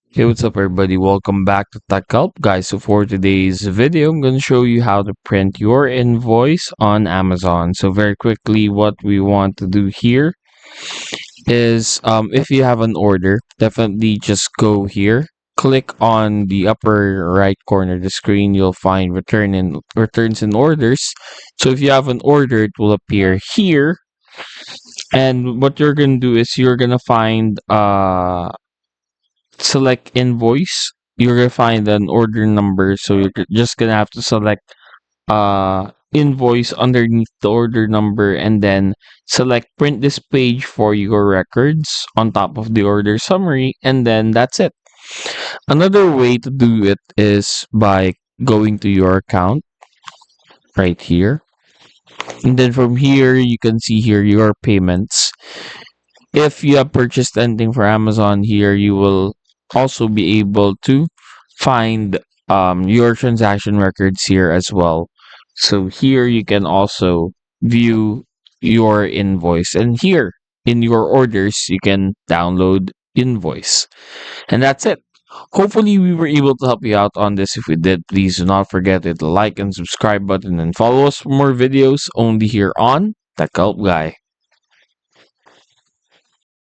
Hey, what's up, everybody? Welcome back to Tech Help, guys. So, for today's video, I'm going to show you how to print your invoice on Amazon. So, very quickly, what we want to do here is if you have an order, definitely just go here. Click on the upper right corner of the screen. You'll find returns and orders. So, if you have an order, it will appear here. And what you're going to do is you're going to find select invoice. You're gonna find an order number, so you're just gonna have to select invoice underneath the order number, and then select print this page for your records on top of the order summary, and then that's it. Another way to do it is by going to your account right here, and then from here you can see here your payments. If you have purchased anything for Amazon here, you will also be able to find your transaction records here as well. So here you can also view your invoice, and here in your orders you can download invoice, and that's it. Hopefully we were able to help you out on this. If we did, please do not forget to hit the like and subscribe button and follow us for more videos only here on Tech Help Guy.